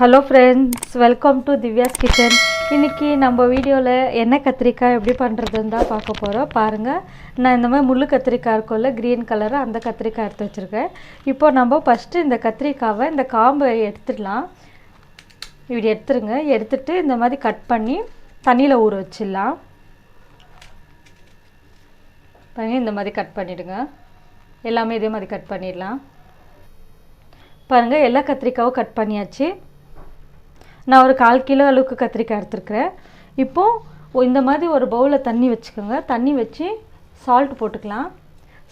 Hello friends, welcome to Divyaskitchen. இன்னைக்கு நம்ம வீடியோல என்ன கத்திரிக்காய் எப்படி பண்றதுன்னு தான் பார்க்க போறோம். பாருங்க, நான் இந்த மாதிரி முள்ளு கத்திரிக்காய் இருக்குல்ல green கலர் அந்த கத்திரிக்காய் எடுத்து வச்சிருக்கேன். இப்போ நம்ம ஃபர்ஸ்ட் இந்த கத்திரிக்காவை இந்த காம்பை எடுத்துடலாம். இப்படி எடுத்துருங்க. எடுத்துட்டு இந்த மாதிரி கட் பண்ணி தண்ணியில ஊற வச்சிடலாம். பாருங்க, இந்த மாதிரி கட் பண்ணிடுங்க. எல்லாமே இதே மாதிரி கட் பண்ணிடலாம். பாருங்க, எல்லா கத்திரிக்காவும் கட் பண்ணியாச்சு. நான் ஒரு 1/4 கிலோ அளவுக்கு கத்திரிக்காய் எடுத்துக்கிறேன். இப்போ இந்த மாதிரி ஒரு பவுல்ல தண்ணி வெச்சுக்கோங்க. தண்ணி வெச்சு சால்ட் போட்டுக்கலாம்.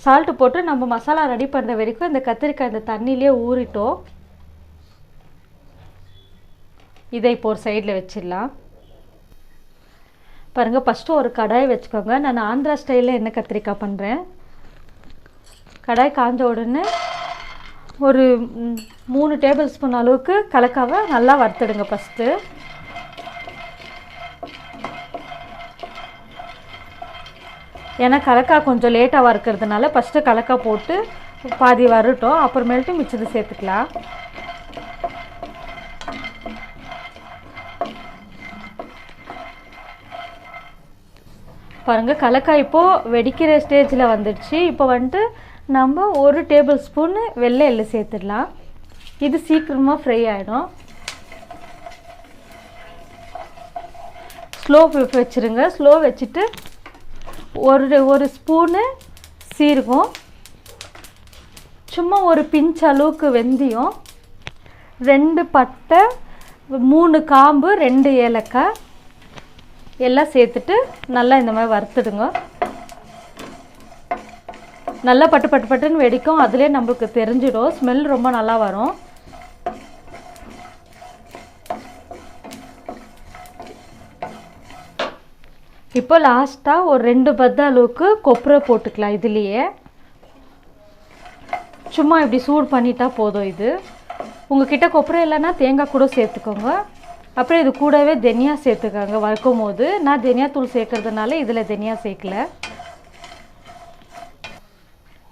சால்ட் போட்டு நம்ம மசாலா ரெடி பண்ற வரைக்கும் இந்த கத்திரிக்காய் இந்த தண்ணியிலே ஊறிட்டோம். இதை இப்போ ஒரு சைடுல வெச்சிடலாம். பாருங்க, ஃபர்ஸ்ட் ஒரு கடாய் வெச்சுக்கோங்க. நான் ஆந்திரா ஸ்டைல்ல என்ன கத்திரிக்காய் பண்றேன். கடாய் காஞ்ச உடனே ஒரு 3 டேபிள்ஸ்பூன் அளவுக்கு கலக்காவை நல்லா வறுத்துடுங்க. ஃபர்ஸ்ட் ஏன்னா கலக்காய் கொஞ்சம் லேட்டாக வறுக்கிறதுனால ஃபஸ்ட்டு கலக்காய் போட்டு பாதி வரட்டும், அப்புறமேல்ட்டு மிச்சத்தை சேர்த்துக்கலாம். பாருங்கள், கலக்காய் இப்போது வெடிக்கிற ஸ்டேஜில் வந்துடுச்சு. இப்போ வந்துட்டு நம்ம 1 டேபிள்ஸ்பூன் வெள்ளை எள்ளு சேர்த்துடலாம். இது சீக்கிரமாக ஃப்ரை ஆகிடும். ஸ்லோ வச்சுருங்க. ஸ்லோ வச்சுட்டு ஒரு ஸ்பூனு சீரகம், சும்மா ஒரு பிஞ்ச் அளவுக்கு வெந்தயம், 2 பட்டை, 3 காம்பு, 2 ஏலக்காய் எல்லாம் சேர்த்துட்டு நல்லா இந்த மாதிரி வறுத்துடுங்க. நல்லா பட்டு பட்டு பட்டுன்னு வெடிக்கும். அதிலே நம்மளுக்கு தெரிஞ்சிடும். ஸ்மெல் ரொம்ப நல்லா வரும். இப்போ லாஸ்ட்டாக ஒரு 2 பத்த அளவுக்கு கொப்பரை போட்டுக்கலாம். இதுலேயே சும்மா இப்படி சூடு பண்ணிட்டா போதும். இது உங்ககிட்ட கொப்பரை இல்லைன்னா தேங்காய் கூட சேர்த்துக்கோங்க. அப்புறம் இது கூடவே தனியா சேர்த்துக்கோங்க. வறுக்கும் போது நான் தனியா தூள் சேர்க்கறதுனால இதில் தனியா சேர்க்கல.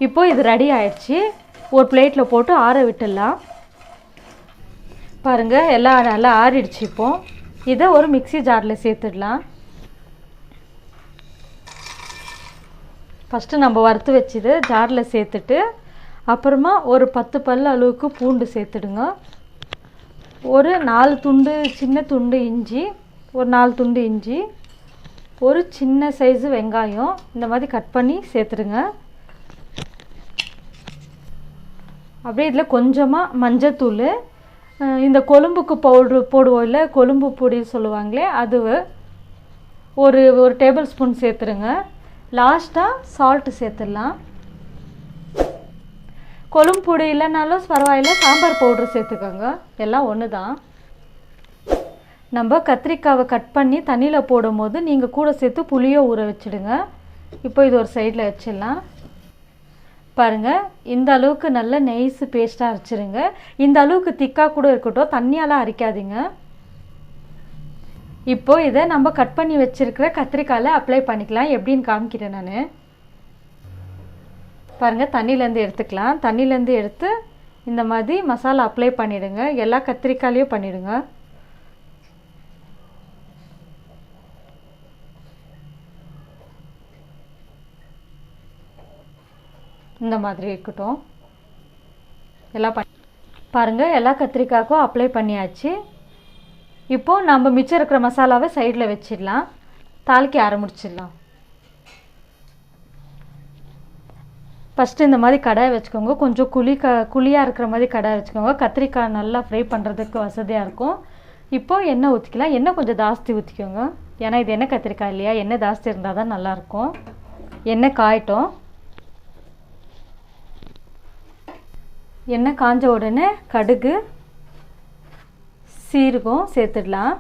இப்போ இது ரெடி ஆயிடுச்சு. ஒரு பிளேட்டில் போட்டு ஆற விட்டுடலாம். பாருங்கள், எல்லாம் நல்லா ஆறிடுச்சு. இப்போ இதை ஒரு மிக்ஸி ஜாரில் சேர்த்துடலாம். ஃபஸ்ட்டு நம்ம வறுத்து வச்சுது ஜாரில் சேர்த்துட்டு அப்புறமா ஒரு 10 பல் அளவுக்கு பூண்டு சேர்த்துடுங்க. ஒரு 4 துண்டு சின்ன துண்டு இஞ்சி, ஒரு 4 துண்டு இஞ்சி, ஒரு சின்ன சைஸு வெங்காயம் இந்த மாதிரி கட் பண்ணி சேர்த்துடுங்க. அப்படியே இதில் கொஞ்சமாக மஞ்சத்தூள், இந்த கொழும்புக்கு பவுட்ரு போடுவோம் இல்லை, கொழும்பு பொடி சொல்லுவாங்களே, அது ஒரு டேபிள் ஸ்பூன் சேர்த்துருங்க. லாஸ்ட்டாக சால்ட்டு சேர்த்துடலாம். கொழும்பு பொடி இல்லைனாலும் பரவாயில்ல, சாம்பார் பவுட்ரு சேர்த்துக்கோங்க. எல்லாம் ஒன்று தான். நம்ம கத்திரிக்காவை கட் பண்ணி தண்ணியில் போடும் போது நீங்கள் கூட சேர்த்து புளியை ஊற வச்சுடுங்க. இப்போ இது ஒரு சைடில் வச்சிடலாம். பாருங்கள், இந்த அளவுக்கு நல்ல நைஸ் பேஸ்ட்டாக அரைச்சிருங்க. இந்த அளவுக்கு திக்காக கூட இருக்கட்டும், தண்ணியாலாம் அரைக்காதீங்க. இப்போ இதை நம்ம கட் பண்ணி வச்சிருக்கிற கத்திரிக்காயில் அப்ளை பண்ணிக்கலாம். எப்படின்னு காமிக்கிறேன் நான். பாருங்கள், தண்ணியிலேருந்து எடுத்துக்கலாம். தண்ணியிலேருந்து எடுத்து இந்த மாதிரி மசாலா அப்ளை பண்ணிவிடுங்க. எல்லா கத்திரிக்காயிலையும் பண்ணிவிடுங்க. இந்த மாதிரி இருக்கட்டும். எல்லாம் பாருங்கள், எல்லா கத்திரிக்காய்க்கும் அப்ளை பண்ணியாச்சு. இப்போது நம்ம மிச்சம் இருக்கிற மசாலாவை சைடில் வச்சிடலாம். தாளிக்க ஆரம்பிச்சிடலாம். ஃபஸ்ட்டு இந்த மாதிரி கடாய் வச்சுக்கோங்க. கொஞ்சம் குழியாக இருக்கிற மாதிரி கடாய் வச்சுக்கோங்க. கத்திரிக்காய் நல்லா ஃப்ரை பண்ணுறதுக்கு வசதியாக இருக்கும். இப்போது எண்ணெய் ஊற்றிக்கலாம். எண்ணெய் கொஞ்சம் ஜாஸ்தி ஊற்றிக்கோங்க. ஏன்னா இது எண்ணெய் கத்திரிக்காய் இல்லையா, எண்ணெய் ஜாஸ்தி இருந்தால் தான் நல்லாயிருக்கும். எண்ணெய் காயட்டும். எண்ணெய் காஞ்ச உடனே கடுகு, சீரகம் சேர்த்துடலாம்.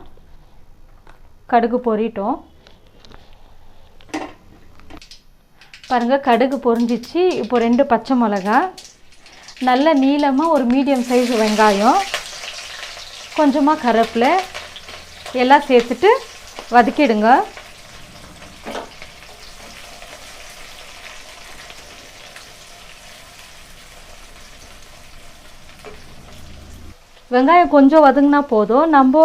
கடுகு பொரிட்டோம். பாருங்கள், கடுகு பொரிஞ்சிச்சு. இப்போ 2 பச்சை மிளகாய், நல்ல நீளமாக ஒரு மீடியம் சைஸ் வெங்காயம், கொஞ்சமாக கருவேப்பிலை எல்லாம் சேர்த்துட்டு வதக்கிடுங்க. வெங்காயம் கொஞ்சம் வதங்கினா போதும். நம்ம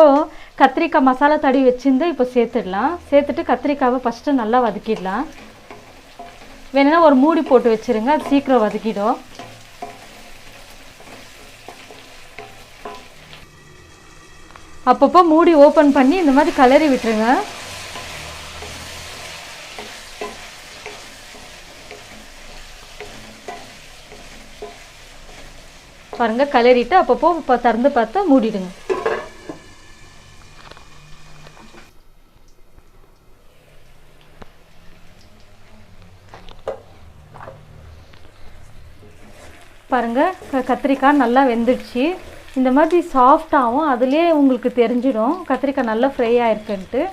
கத்திரிக்காய் மசாலா தடவி வச்சிருந்து இப்போ சேர்த்துடலாம். சேர்த்துட்டு கத்திரிக்காவை ஃபஸ்ட்டு நல்லா வதக்கிடலாம். வேணும்னா ஒரு மூடி போட்டு வச்சுருங்க, அது சீக்கிரம் வதக்கிடும். அப்பப்போ மூடி ஓப்பன் பண்ணி இந்த மாதிரி கலரி விட்டுருங்க. பாருங்கள், கலரிட்டு அப்பப்போ திறந்து பார்த்தா மூடிடுங்க. பாருங்கள், கத்திரிக்காய் நல்லா வெந்துடுச்சு. இந்த மாதிரி சாஃப்டாகவும் அதுலேயே உங்களுக்கு தெரிஞ்சிடும் கத்திரிக்காய் நல்லா ஃப்ரை ஆகிருக்குன்ட்டு.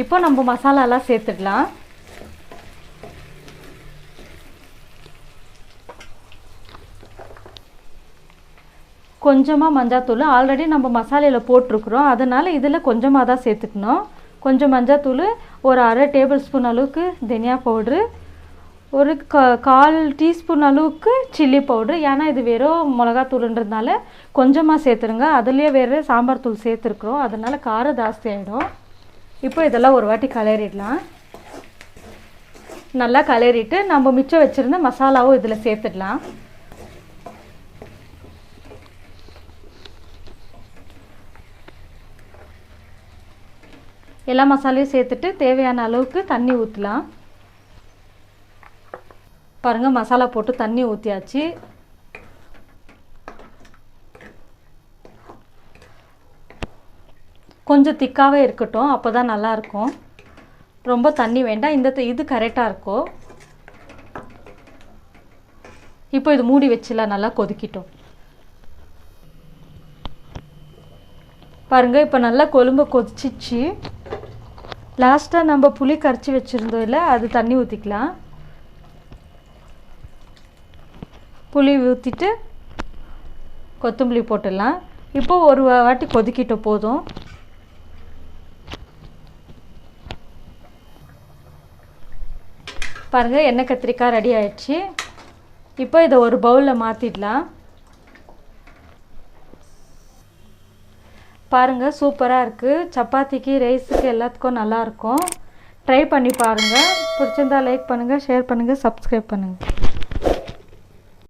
இப்போ நம்ம மசாலாலாம் சேர்த்துடலாம். கொஞ்சமாக மஞ்சாத்தூள் ஆல்ரெடி நம்ம மசாலையில் போட்டிருக்குறோம், அதனால் இதில் கொஞ்சமாக தான் சேர்த்துக்கணும். கொஞ்சம் மஞ்சாத்தூள், ஒரு அரை டேபிள் ஸ்பூன் அளவுக்கு தனியா பவுட்ரு, ஒரு கால் டீஸ்பூன் அளவுக்கு சில்லி பவுட்ரு. ஏன்னா இது வெறும் மிளகாத்தூளுன்றதுனால கொஞ்சமாக சேர்த்துருங்க. அதுலேயே வேறு சாம்பார் தூள் சேர்த்துருக்குறோம், அதனால் காரம் ஜாஸ்தி ஆகிடும். இப்போ இதெல்லாம் ஒரு வாட்டி கலரிடலாம். நல்லா கலரிட்டு நம்ம மிச்சம் வச்சுருந்த மசாலாவும் இதில் சேர்த்துடலாம். எல்லா மசாலையும் சேர்த்துட்டு தேவையான அளவுக்கு தண்ணி ஊற்றலாம். பாருங்கள், மசாலா போட்டு தண்ணி ஊற்றியாச்சு. கொஞ்சம் திக்காகவே இருக்கட்டும், அப்போ தான் நல்லாயிருக்கும். ரொம்ப தண்ணி வேண்டாம், இது கரெக்டாக இருக்கும். இப்போ இது மூடி வச்சிடலாம், நல்லா கொதிக்கிட்டோம். பாருங்கள், இப்போ நல்லா கொழும்பு கொதிச்சிச்சு. லாஸ்ட்டாக நம்ம புளி கரைச்சி வச்சுருந்தோம் இல்லை, அது தண்ணி ஊற்றிக்கலாம். புளி ஊற்றிட்டு கொத்தமல்லி போட்டுடலாம். இப்போது ஒரு வாட்டி கொதிக்கிட்ட போதும். பாருங்கள், எண்ணெய் கத்திரிக்காய் ரெடி ஆயிடுச்சு. இப்போ இதை ஒரு பவுலில் மாற்றிடலாம். பாருங்கள், சூப்பராக இருக்குது. சப்பாத்திக்கு, ரைஸுக்கு எல்லாத்துக்கும் நல்லாயிருக்கும். ட்ரை பண்ணி பாருங்கள். பிடிச்சிருந்தா லைக் பண்ணுங்கள், ஷேர் பண்ணுங்கள், சப்ஸ்கிரைப் பண்ணுங்கள்.